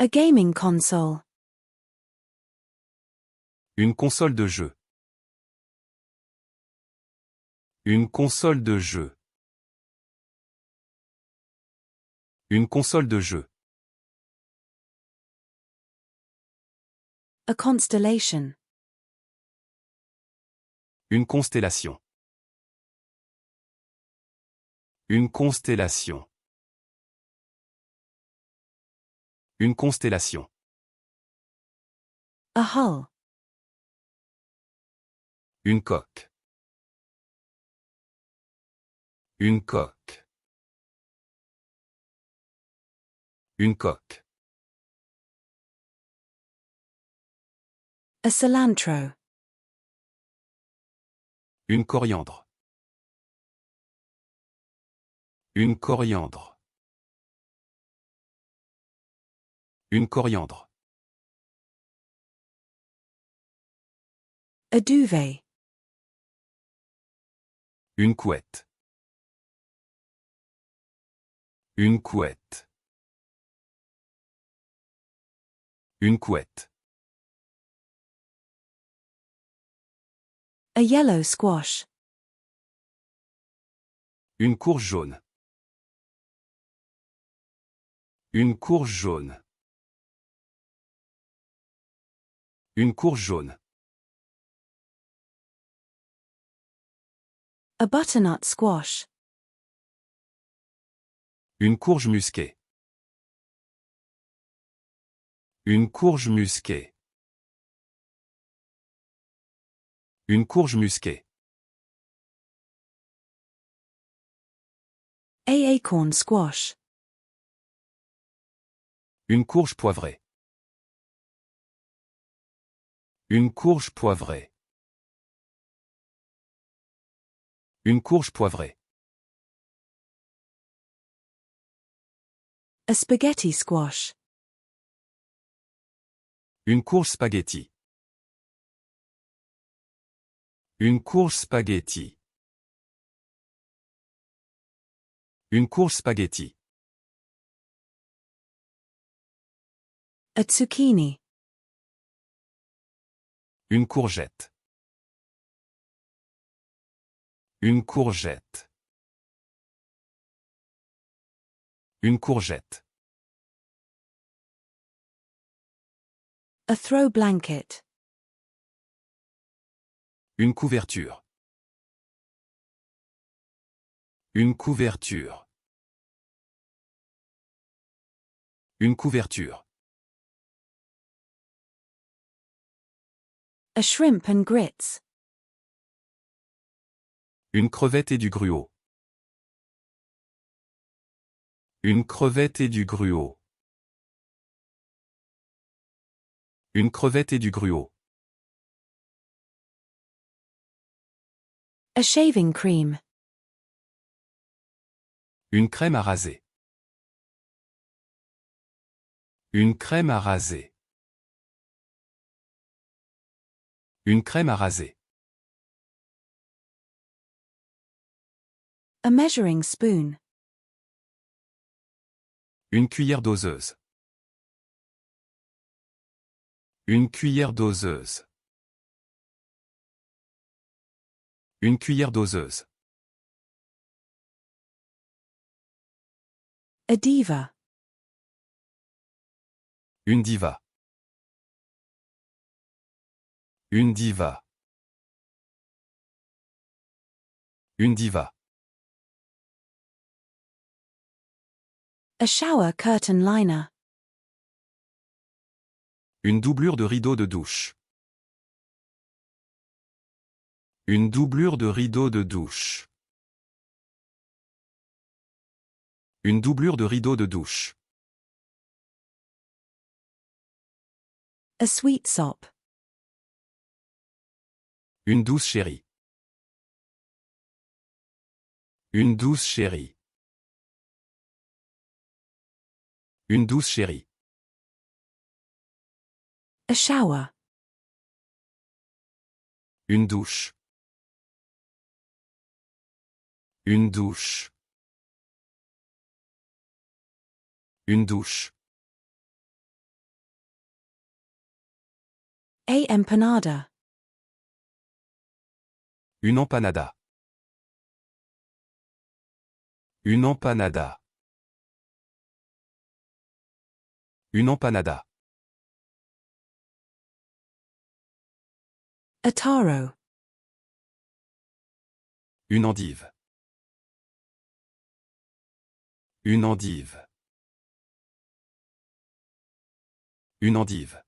A gaming console. Une console de jeu. Une console de jeu. Une console de jeu. A constellation. Une constellation. Une constellation. Une constellation. A hull. Une coque. Une coque. Une coque. A cilantro. Une coriandre. Une coriandre. Une coriandre. A duvet. Une couette. Une couette. Une couette. A yellow squash. Une courge jaune. Une courge jaune. Une courge jaune. A butternut squash. Une courge musquée. Une courge musquée. Une courge musquée. A acorn squash. Une courge poivrée. Une courge poivrée. Une courge poivrée. A spaghetti squash. Une courge spaghetti. Une courge spaghetti. Une courge spaghetti. A zucchini. Une courgette. Une courgette. Une courgette. A throw blanket. Une couverture. Une couverture. Une couverture. A shrimp and grits. Une crevette et du gruau. Une crevette et du gruau. Une crevette et du gruau. A shaving cream. Une crème à raser. Une crème à raser. Une crème à raser. A measuring spoon. Une cuillère doseuse. Une cuillère doseuse. Une cuillère doseuse. A diva. Une diva. Une diva. Une diva. A shower curtain liner. Une doublure de rideau de douche. Une doublure de rideau de douche. Une doublure de rideau de douche. A sweet sop. Une douce chérie. Une douce chérie. Une douce chérie. A shower. Une douche. Une douche. Une douche. A empanada. Une empanada. Une empanada. Une empanada. A taro. Une endive. Une endive. Une endive.